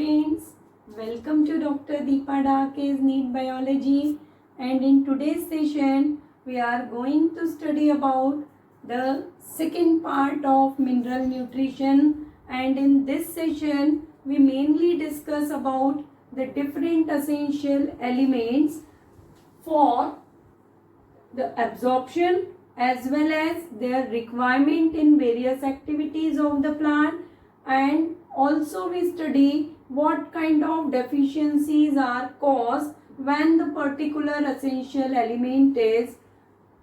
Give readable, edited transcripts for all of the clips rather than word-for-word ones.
friends, welcome to Dr. Deepa Dahake's NEET Biology, and in today's session we are going to study about the second part of mineral nutrition, and in this session we mainly discuss about the different essential elements for the absorption as well as their requirement in various activities of the plant, and also we study what kind of deficiencies are caused when the particular essential element is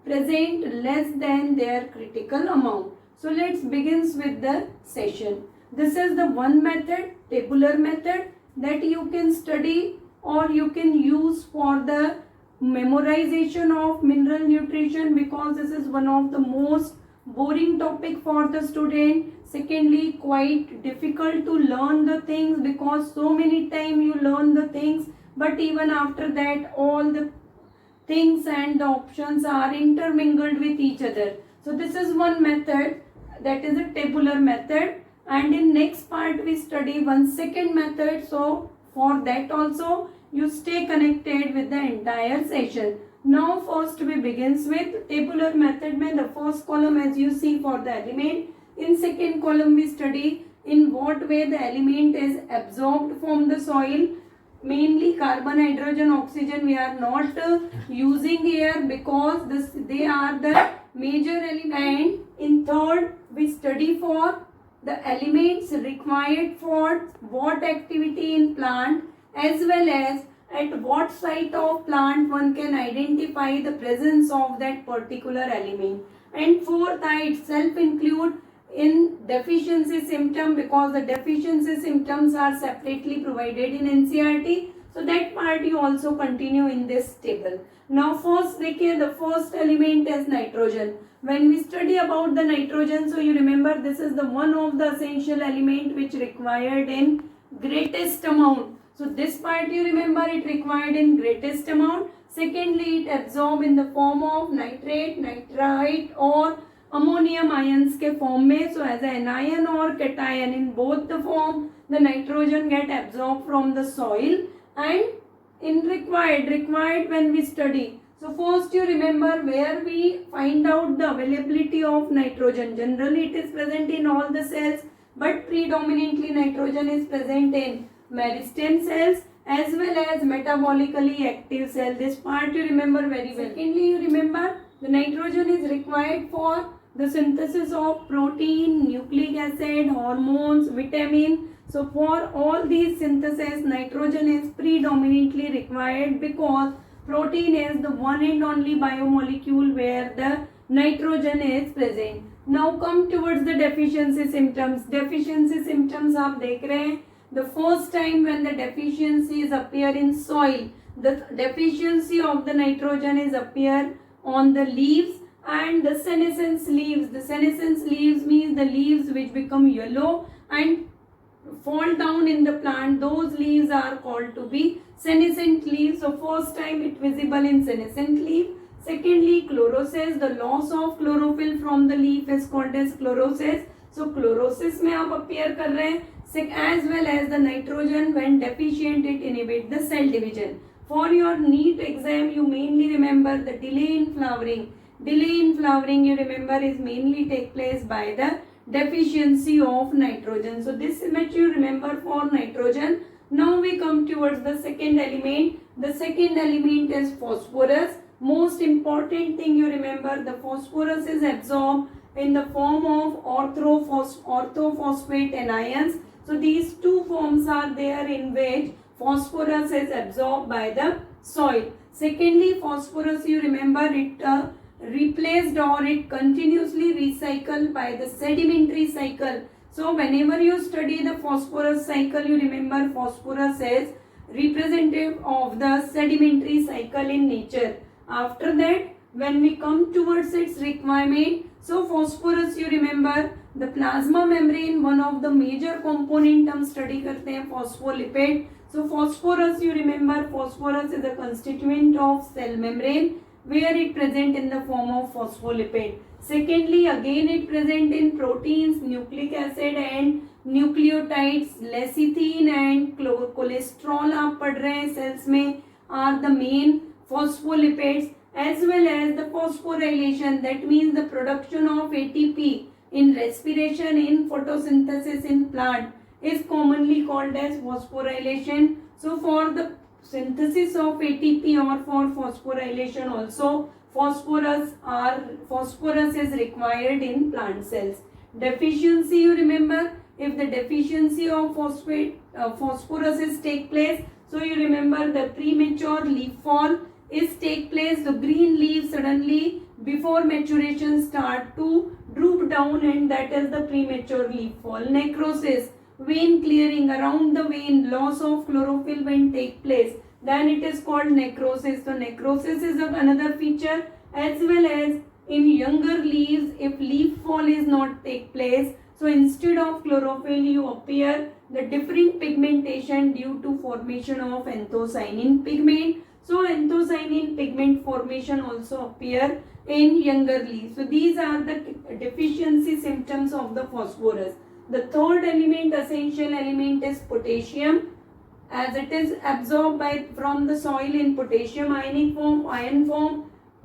present less than their critical amount. So let's begin with the session. This is the one method, tabular method, that you can study or you can use for the memorization of mineral nutrition, because this is one of the most boring topic for the student. Secondly, quite difficult to learn the things, because so many times you learn the things, but even after that all the things and the options are intermingled with each other. So this is one method, that is a tabular method, and in next part we study one second method. So for that also you stay connected with the entire session. Now first we begins with tabular method. Mein the first column as you see for the element, in second column we study in what way the element is absorbed from the soil. Mainly carbon, hydrogen, oxygen we are not using here, because they are the major element. And in third we study for the elements required for what activity in plant, as well as at what site of plant one can identify the presence of that particular element. And fourth, I itself include in deficiency symptom, because the deficiency symptoms are separately provided in NCERT. So that part you also continue in this table. Now first देखिए, the first element is nitrogen. When we study about the nitrogen, so you remember this is the one of the essential element which required in greatest amount. So this part you remember it required in greatest amount. Secondly, it absorbed in the form of nitrate, nitrite or ammonium ions के form में. So as an anion or cation, in both the form the nitrogen get absorbed from the soil. And in required when we study, so first you remember where we find out the availability of nitrogen. Generally it is present in all the cells, but predominantly nitrogen is present in meristem cells as well as metabolically active cell. This part you remember very well. Secondly, you remember the nitrogen is required for the synthesis of protein, nucleic acid, hormones, vitamin. So for all these synthesis, nitrogen is predominantly required, because protein is the one and only biomolecule where the nitrogen is present. Now come towards the deficiency symptoms. Deficiency symptoms आप देख रहे हैं. The first time when the deficiencies appear in soil, the deficiency of the nitrogen is appear on the leaves and the senescence leaves. The senescence leaves means the leaves which become yellow and fall down in the plant. Those leaves are called to be senescent leaves. So first time it visible in senescent leaf. Secondly, chlorosis, the loss of chlorophyll from the leaf is called as chlorosis. So chlorosis में आप appear कर रहे हैं. As well as the nitrogen when deficient it inhibit the cell division. For your NEET exam you mainly remember the delay in flowering. Delay in flowering you remember is mainly take place by the deficiency of nitrogen. So this much you remember for nitrogen. Now we come towards the second element. The second element is phosphorus. Most important thing you remember, the phosphorus is absorbed in the form of orthophosphate anions. So these two forms are there in which phosphorus is absorbed by the soil. Secondly, phosphorus you remember it replaced or it continuously recycled by the sedimentary cycle. So whenever you study the phosphorus cycle, you remember phosphorus is representative of the sedimentary cycle in nature. After that, when we come towards its requirement, so phosphorus you remember the plasma membrane, one of the major component हम study करते हैं phospholipid. So phosphorus you remember, phosphorus is a constituent of cell membrane where it present in the form of phospholipid. Secondly, again it present in proteins, nucleic acid and nucleotides, lecithin and cholesterol आप पढ़ रहे हैं cells में, are the main phospholipids as well as the phosphorylation, that means the production of ATP in respiration, in photosynthesis in plant is commonly called as phosphorylation. So for the synthesis of ATP or for phosphorylation also phosphorus is required in plant cells. Deficiency, you remember, if the deficiency of phosphorus is take place, so you remember the premature leaf fall is take place. The green leaves suddenly before maturation start to droop down, and that is the premature leaf fall. Necrosis, vein clearing around the vein, loss of chlorophyll when take place, then it is called necrosis. So necrosis is another feature, as well as in younger leaves, if leaf fall is not take place, so instead of chlorophyll you appear the different pigmentation due to formation of anthocyanin pigment. So anthocyanin pigment formation also appear in younger leaves. So these are the deficiency symptoms of the phosphorus. The third element, essential element, is potassium, as it is absorbed from the soil in potassium ionic form, ion form,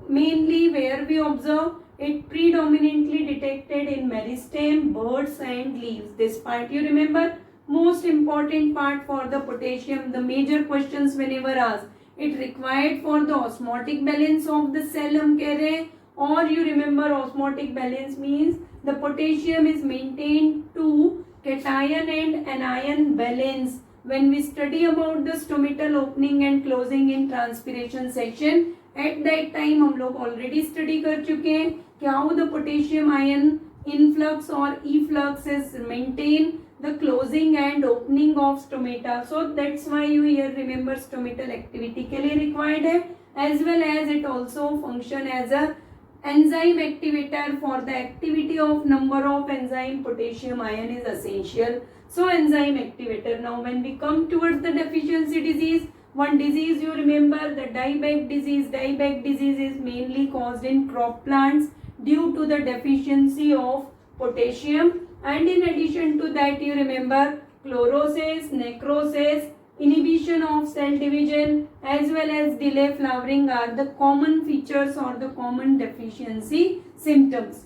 mainly where we observe it predominantly detected in meristem, birds and leaves. This part you remember, most important part for the potassium, the major questions whenever asked, it required for the osmotic balance of the cell हम कह रहे हैं, or you remember osmotic balance means the potassium is maintained to cation and anion balance. When we study about the stomatal opening and closing in transpiration section, at that time हम लोग already study कर चुके हैं कि how the potassium ion influx or efflux is maintained the closing and opening of stomata. So that's why you here remember stomatal activity के लिए required है, as well as it also function as a enzyme activator. For the activity of number of enzyme, potassium ion is essential. So enzyme activator. Now when we come towards the deficiency disease, one disease you remember, the dieback disease. Dieback disease is mainly caused in crop plants due to the deficiency of potassium. And in addition to that, you remember chlorosis, necrosis, inhibition of cell division, as well as delay flowering are the common features or the common deficiency symptoms.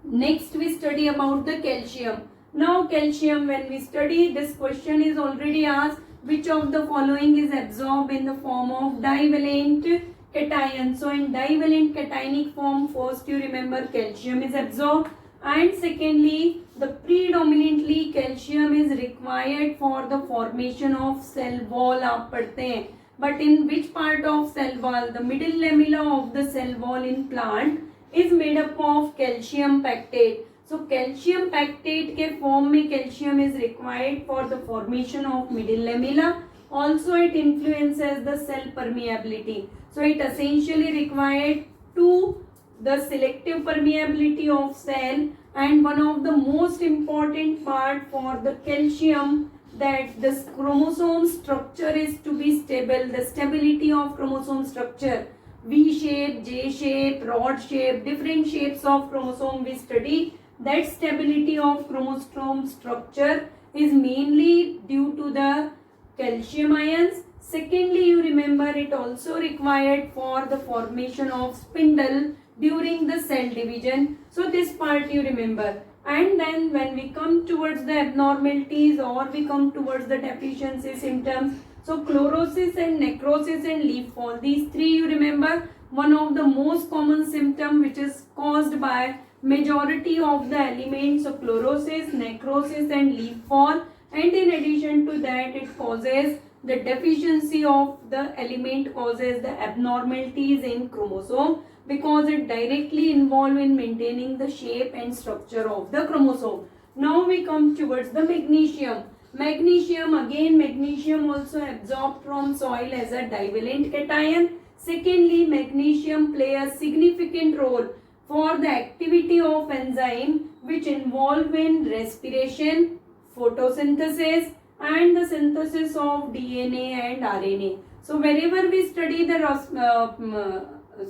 Next we study about the calcium. Now calcium, when we study, this question is already asked, which of the following is absorbed in the form of divalent cation. So in divalent cationic form, first you remember calcium is absorbed, and secondly the predominantly calcium is required for the formation of cell wall आप पढ़ते हैं, but in which part of cell wall? The middle lamella of the cell wall in plant is made up of calcium pactate. So calcium pactate के form में calcium is required for the formation of middle lamella. Also it influences the cell permeability. So it essentially required to the selective permeability of cell, and one of the most important part for the calcium, that this chromosome structure is to be stable. The stability of chromosome structure, V shape, J shape, rod shape, different shapes of chromosome we study. That stability of chromosome structure is mainly due to the calcium ions. Secondly, you remember it also required for the formation of spindle during the cell division. So this part you remember. And then when we come towards the abnormalities or we come towards the deficiency symptoms, so chlorosis and necrosis and leaf fall, these three you remember, one of the most common symptom which is caused by majority of the elements of chlorosis, necrosis and leaf fall, and in addition to that it causes the deficiency of the element, causes the abnormalities in chromosome, because it directly involved in maintaining the shape and structure of the chromosome. Now we come towards the magnesium. Magnesium, again magnesium also absorbed from soil as a divalent cation. Secondly, magnesium play a significant role for the activity of enzyme which involve in respiration, photosynthesis and the synthesis of DNA and RNA. So whenever we study the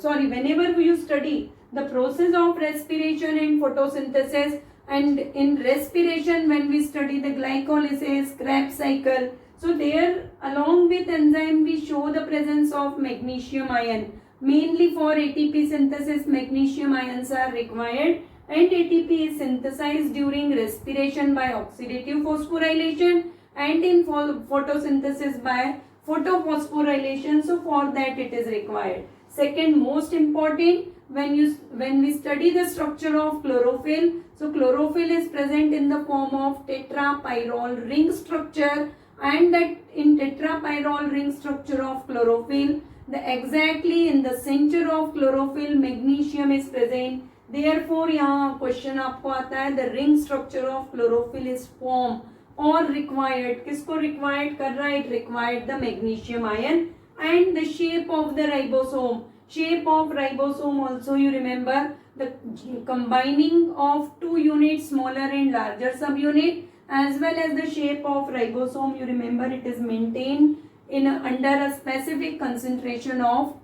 whenever you study the process of respiration and photosynthesis, And in respiration, when we study the glycolysis, Krebs cycle, so there along with enzyme we show the presence of magnesium ion. Mainly for ATP synthesis, magnesium ions are required, and ATP is synthesized during respiration by oxidative phosphorylation and in photosynthesis by photophosphorylation. So for that it is required. Second most important, when we study the structure of chlorophyll, so chlorophyll is present in the form of tetrapyrrole ring structure, and that in tetrapyrrole ring structure of chlorophyll, exactly in the center of chlorophyll magnesium is present. Therefore यहाँ question आपको आता है, the ring structure of chlorophyll is formed or required. किसको required कर रहा है? It required the magnesium ion. And the shape of the ribosome. Shape of ribosome also you remember, the combining of two units, smaller and larger subunit, as well as the shape of ribosome, you remember it is maintained in under a specific concentration of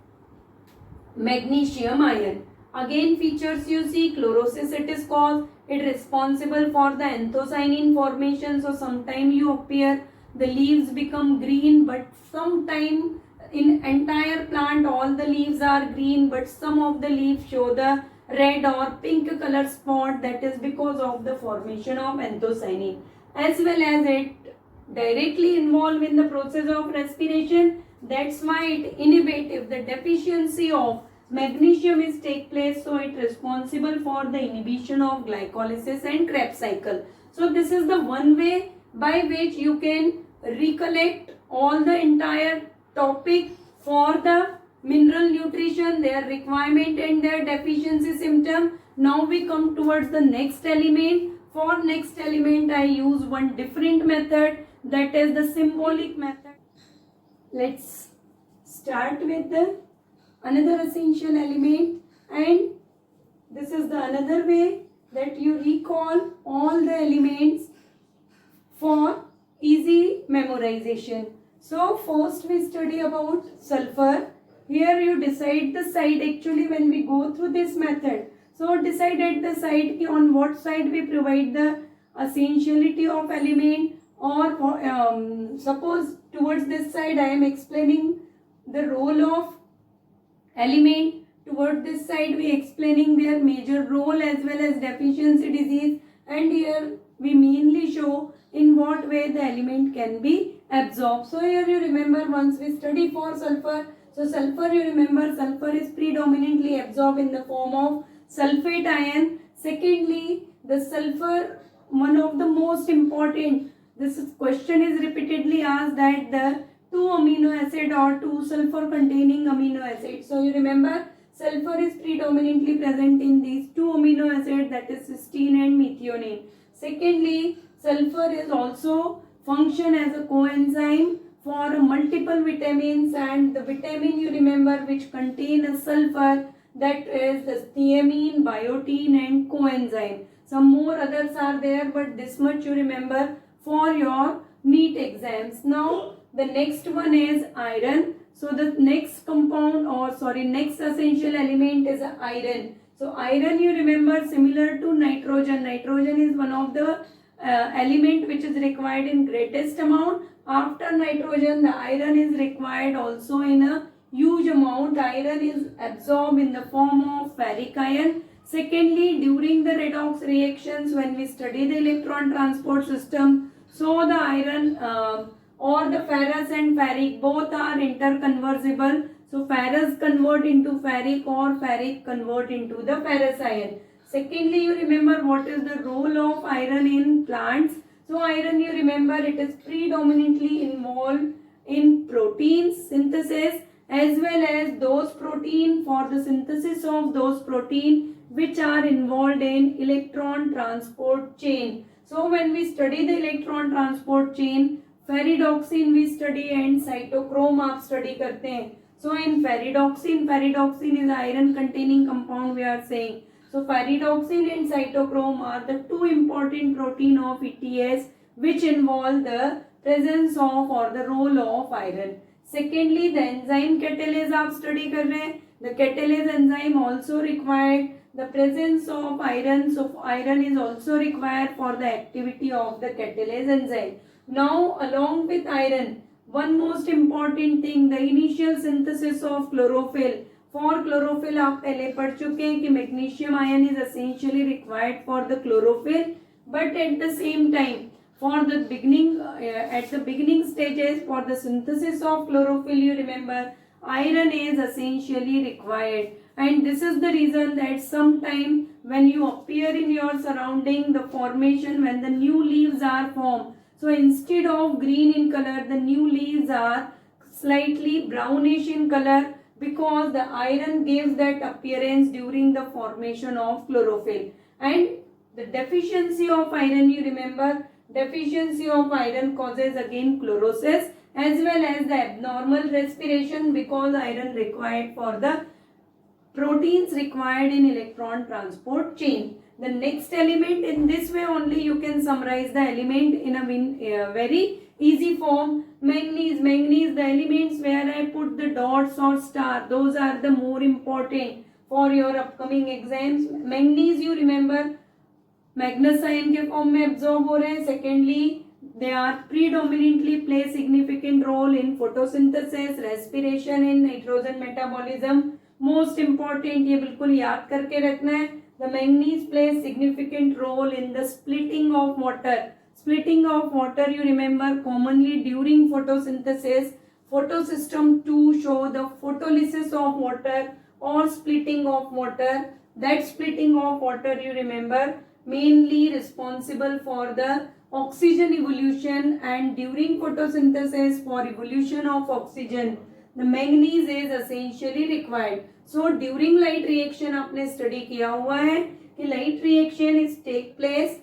magnesium ion. Again features you see, chlorosis it is caused, it is responsible for the anthocyanin formation. So sometime you appear the leaves become green, but sometime in entire plant all the leaves are green, but some of the leaves show the red or pink color spot. That is because of the formation of anthocyanin. As well as it directly involved in the process of respiration, that's why it inhibit. If the deficiency of magnesium is take place, so it responsible for the inhibition of glycolysis and Krebs cycle. So this is the one way by which you can recollect all the entire topic for the mineral nutrition, their requirement and their deficiency symptom. Now we come towards the next element. For next element I use one different method, that is the symbolic method. Let's start with the another essential element, and this is the another way that you recall all the elements for easy memorization. So first we study about sulfur. Here you decide the side. Actually when we go through this method, so decide at the side on what side we provide the essentiality of element, or suppose towards this side I am explaining the role of element, towards this side we explaining their major role as well as deficiency disease, and here we mainly show in what way the element can be absorbed. So here you remember once we study for sulfur, so sulfur you remember sulfur is predominantly absorbed in the form of sulfate ion. Secondly, the sulfur, one of the most important, this question is repeatedly asked, that the two amino acid or two sulfur containing amino acid. So you remember sulfur is predominantly present in these two amino acids, that is cysteine and methionine. Secondly, sulfur is also function as a coenzyme for multiple vitamins, and the vitamin you remember which contain a sulfur, that is the thiamine, biotin and coenzyme. Some more others are there, but this much you remember for your NEET exams. Now the next one is iron. So the next compound, or sorry, next essential element is iron. So iron you remember similar to nitrogen. Nitrogen is one of the element which is required in greatest amount. After nitrogen, the iron is required also in a huge amount. Iron is absorbed in the form of ferric ion. Secondly, during the redox reactions, when we study the electron transport system, so the iron or the ferrous and ferric both are interconversible. So ferrous convert into ferric or ferric convert into the ferrous ion. Secondly, you remember what is the role of iron in plants. So iron you remember it is predominantly involved in protein synthesis, as well as those protein, for the synthesis of those protein which are involved in electron transport chain. So when we study the electron transport chain, ferredoxin we study and cytochrome आप study करते हैं. So in ferridoxin is iron containing compound we are saying. So ferridoxin and cytochrome are the two important protein of ETS which involve the presence of or the role of iron. Secondly, the enzyme catalase आप study कर रहे हैं. The catalase enzyme also required the presence of iron. So iron is also required for the activity of the catalase enzyme. Now along with iron, one most important thing, the initial synthesis of chlorophyll. For chlorophyll आप पहले पढ़ चुके हैं कि magnesium ion is essentially required for the chlorophyll, but at the same time for the beginning at the beginning stages for the synthesis of chlorophyll, you remember iron is essentially required, and this is the reason that sometime when you appear in your surrounding, the formation when the new leaves are formed, so instead of green in color, the new leaves are slightly brownish in color, because the iron gives that appearance during the formation of chlorophyll. And the deficiency of iron, you remember, deficiency of iron causes again chlorosis as well as the abnormal respiration, because iron required for the proteins required in electron transport chain. The next element, in this way only you can summarize the element in a very easy form. Manganese, the elements where I put the dots or star, those are the more important for your upcoming exams. Manganese, you remember, Magnus ion के form में absorb हो रहे हैं. Secondly they are predominantly play significant role in photosynthesis, respiration and nitrogen metabolism. Most important, ये बिल्कुल याद करके रखना है. The manganese plays significant role in the splitting of water. Splitting of water, you remember, commonly during photosynthesis, photosystem 2 show the photolysis of water or splitting of water. That splitting of water, you remember, mainly responsible for the oxygen evolution, and during photosynthesis for evolution of oxygen the manganese is essentially required. So during light reaction आपने study किया हुआ है कि light reaction is take place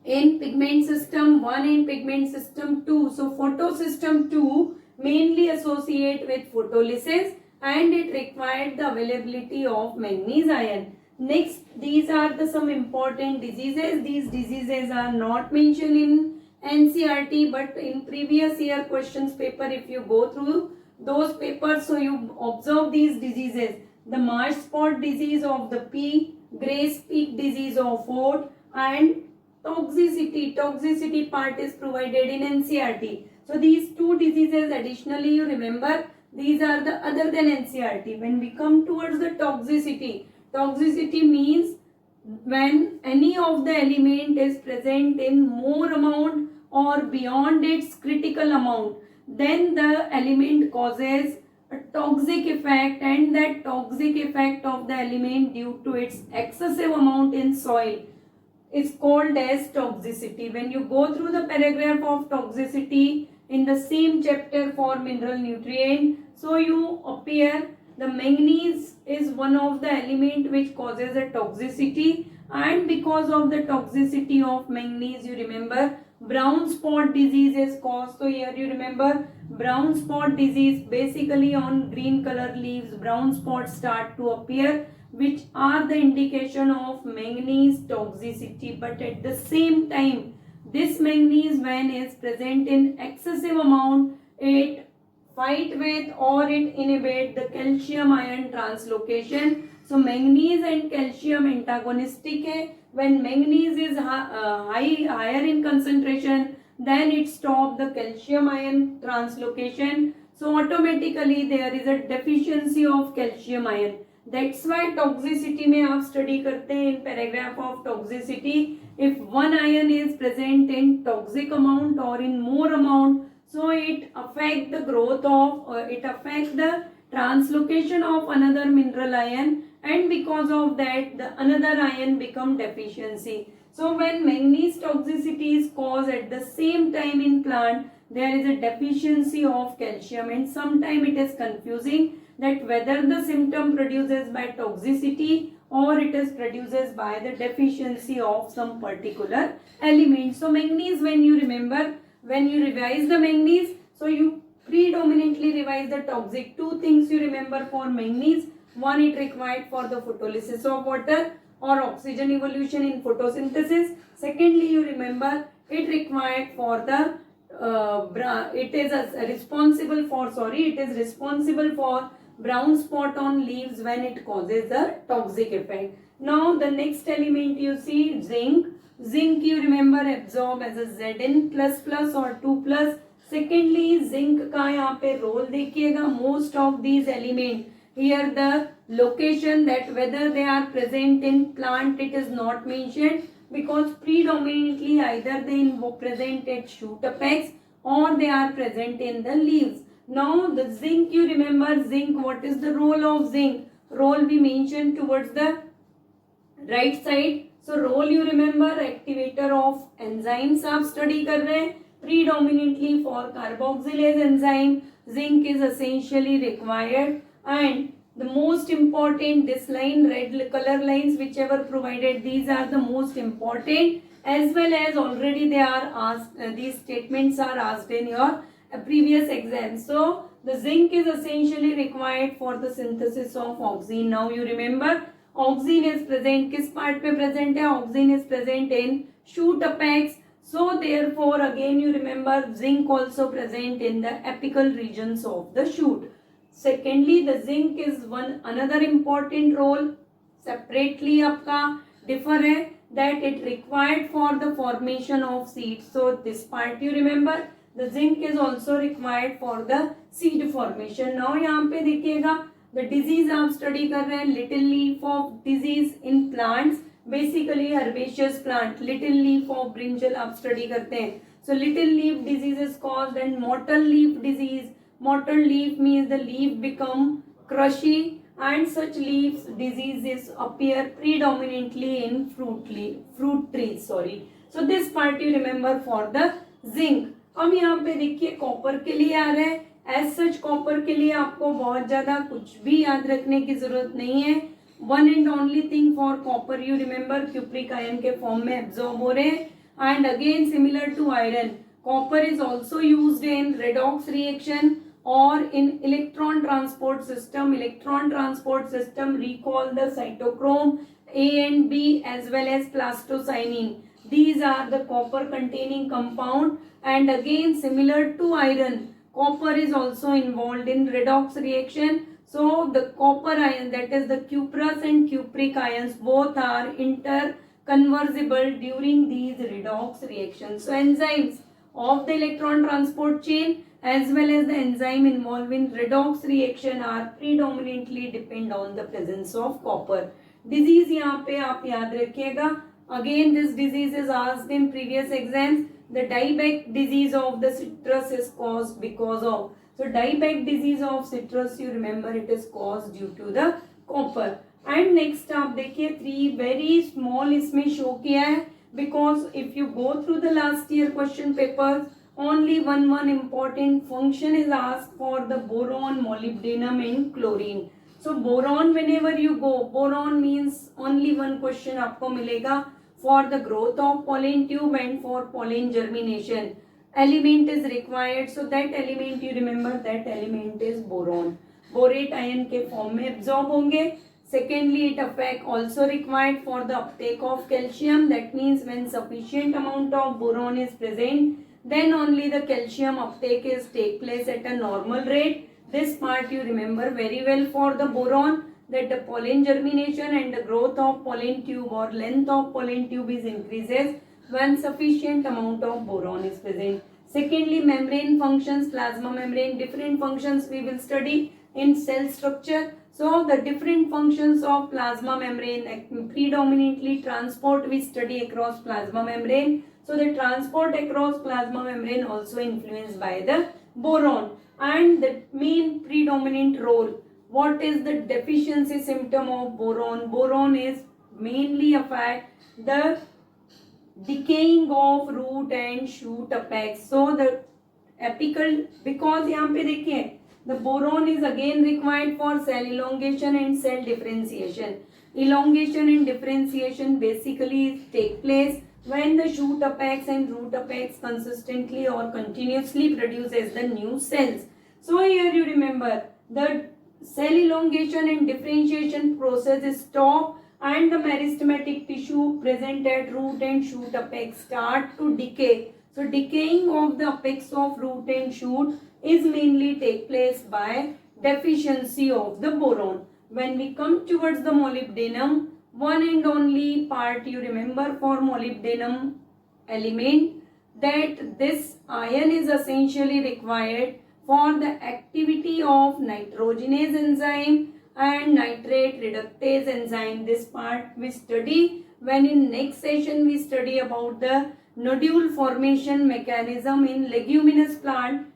in pigment system 1 and pigment system 2. So photosystem 2 mainly associate with photolysis and it required the availability of manganese ion. Next, these are the some important diseases. These diseases are not mentioned in NCERT, but in previous year questions paper, if you go through those papers, so you observe these diseases. The marsh spot disease of the pea, gray speck disease of oat, and toxicity. Toxicity part is provided in NCERT. So these two diseases additionally you remember, these are the other than NCERT. When we come towards the toxicity, toxicity means when any of the element is present in more amount or beyond its critical amount, then the element causes a toxic effect, and that toxic effect of the element due to its excessive amount in soil is called as toxicity. When you go through the paragraph of toxicity in the same chapter for mineral nutrient, so you appear the manganese is one of the element which causes a toxicity, and because of the toxicity of manganese, you remember brown spot disease is caused. So here you remember brown spot disease, basically on green color leaves brown spots start to appear, which are the indication of manganese toxicity. But at the same time, this manganese when is present in excessive amount, it fight with or it inhibit the calcium ion translocation. So manganese and calcium antagonistic है. When manganese is higher in concentration, then it stop the calcium ion translocation. So automatically there is a deficiency of calcium ion. That's why toxicity में आप study करते हैं in paragraph of toxicity. If one ion is present in toxic amount or in more amount, so it affect the growth of, it affect the translocation of another mineral ion, and because of that the another ion become deficiency. So when manganese toxicity is caused at the same time in plant, there is a deficiency of calcium, and sometime it is confusing that whether the symptom produces by toxicity or it is produces by the deficiency of some particular element. So manganese, when you remember, when you revise the manganese, so you predominantly revise the toxic. Two things you remember for manganese. One, it required for the photolysis of water or oxygen evolution in photosynthesis. Secondly, you remember it required for the it is responsible for brown spot on leaves when it causes a toxic effect. Now the next element you see, zinc. Zinc you remember absorb as a Zn++ or 2+. Secondly, zinc का यहाँ पे role देखिएगा. Most of these elements, here the location that whether they are present in plant, it is not mentioned, because predominantly either they present at shoot apex or they are present in the leaves. Now the zinc you remember, zinc, what is the role of zinc? Role we mentioned towards the right side. So role you remember, activator of enzymes आप study कर रहे हैं. Predominantly for carboxylase enzyme, zinc is essentially required. And the most important, this line, red color lines, whichever provided, these are the most important, as well as already they are asked, these statements are asked in your previous exam. So the zinc is essentially required for the synthesis of auxine. Now you remember, auxine is present, किस part पे present है? Auxine is present in shoot apex. So therefore again you remember, zinc also present in the apical regions of the shoot. Secondly, the zinc is another important role, separately आपका differ है, that it required for the formation of seeds. So this part you remember, the zinc is also required for the seed formation. Now यहाँ पे देखिएगा, the disease आप study कर रहे हैं, little leaf of disease in plants, basically herbaceous plant. Little leaf of brinjal आप study करते हैं. So little leaf disease is caused, and mottle leaf disease. Mottle leaf means the leaf become crushy, and such leaves diseases appear predominantly in fruit trees. So this part you remember for the zinc. अब यहाँ पे देखिए copper के लिए आ रहा है. As such copper के लिए आपको बहुत ज्यादा कुछ भी याद रखने की जरूरत नहीं है. One and only thing for copper you remember, cupric ion के फॉर्म में एब्जॉर्ब हो रहे हैं. And again similar to iron, copper is also used in redox reaction or in electron transport system. Electron transport system, recall the cytochrome A and B as well as plastocyanin. These are the copper containing compound, and again similar to iron, copper is also involved in redox reaction. So the copper ion, that is the cuprous and cupric ions, both are interconversible during these redox reactions. So enzymes of the electron transport chain as well as the enzyme involved in redox reaction are predominantly depend on the presence of copper. Disease यहाँ पे आप याद रखिएगा. Again this disease is asked in previous exams. The dieback disease of the citrus is caused because of. So dieback disease of citrus you remember, it is caused due to the copper. And next आप देखिए 3 very small इसमें show किया है, because if you go through the last year question papers, only one important function is asked for the boron, molybdenum and chlorine. So boron, whenever you go, boron means only one question आपको मिलेगा for the growth of pollen tube and for pollen germination. Element is required, so that element you remember, that element is boron. Borate ion के form में absorb होंगे. Secondly, it affect also required for the uptake of calcium. That means when sufficient amount of boron is present, then only the calcium uptake is take place at a normal rate. This part you remember very well for the boron, that the pollen germination and the growth of pollen tube or length of pollen tube is increases when sufficient amount of boron is present. Secondly, membrane functions, plasma membrane, different functions we will study in cell structure. So the different functions of plasma membrane, predominantly transport we study across plasma membrane. So the transport across plasma membrane also influenced by the boron. And the main predominant role, what is the deficiency symptom of boron? Boron is mainly affect the decaying of root and shoot apex. So the apical, because यहाँ पे देखिए the boron is again required for cell elongation and cell differentiation. Elongation and differentiation basically take place when the shoot apex and root apex consistently or continuously produces the new cells. So here you remember, the cell elongation and differentiation process is stopped and the meristematic tissue present at root and shoot apex start to decay. So decaying of the apex of root and shoot is mainly take place by deficiency of the boron. When we come towards the molybdenum, one and only part you remember for molybdenum element, that this iron is essentially required for the activity of nitrogenase enzyme and nitrate reductase enzyme. This part we study when in next session we study about the nodule formation mechanism in leguminous plant.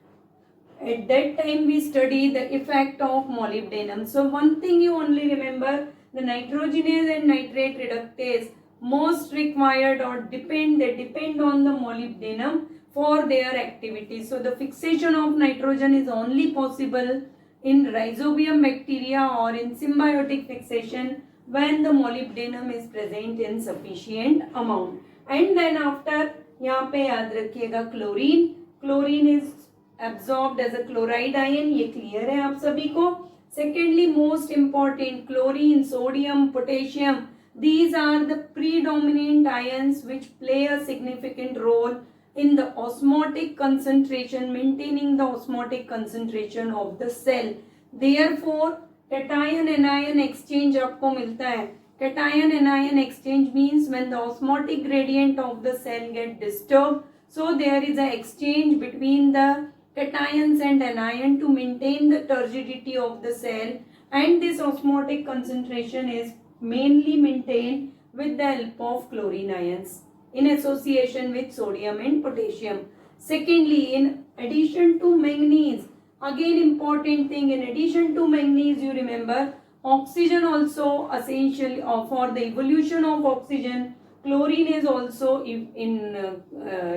At that time we study the effect of molybdenum. So one thing you only remember, the nitrogenase and nitrate reductase most required or they depend on the molybdenum for their activity. So the fixation of nitrogen is only possible in rhizobium bacteria or in symbiotic fixation when the molybdenum is present in sufficient amount. And then after, यहाँ पे याद रखिएगा chlorine is absorbed as a chloride ion, ये clear है आप सभी को. Secondly, most important, chlorine, sodium, potassium, these are the predominant ions which play a significant role in the osmotic concentration, maintaining the osmotic concentration of the cell. Therefore, cation anion exchange आपको मिलता है. Cation anion exchange means when the osmotic gradient of the cell get disturbed, so there is an exchange between the cations and anion to maintain the turgidity of the cell, and this osmotic concentration is mainly maintained with the help of chlorine ions in association with sodium and potassium. Secondly, in addition to manganese, again important thing, in addition to manganese you remember oxygen also essential for the evolution of oxygen. Chlorine is also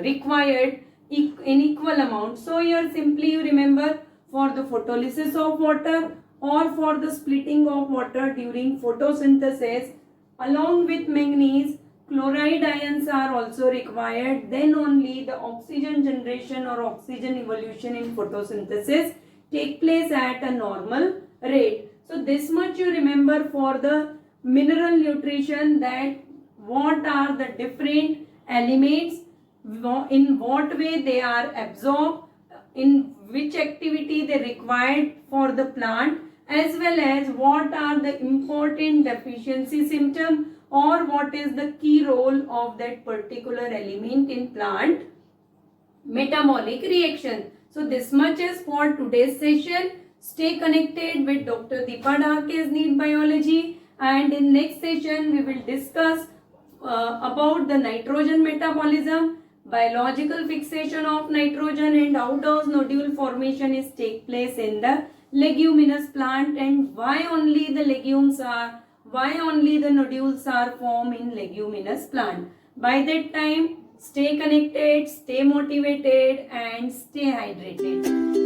required in equal amount. So here simply you remember for the photolysis of water or for the splitting of water during photosynthesis, along with manganese, chloride ions are also required. Then only the oxygen generation or oxygen evolution in photosynthesis take place at a normal rate. So this much you remember for the mineral nutrition, that what are the different elements, in what way they are absorbed, in which activity they required for the plant, as well as what are the important deficiency symptoms or what is the key role of that particular element in plant metabolic reaction. So this much is for today's session. Stay connected with Dr. Deepa Dahake's NEET Biology, and in next session we will discuss about the nitrogen metabolism, biological fixation of nitrogen, and how does nodule formation is take place in the leguminous plant, and why only the nodules are formed in leguminous plant. By that time, stay connected, stay motivated, and stay hydrated.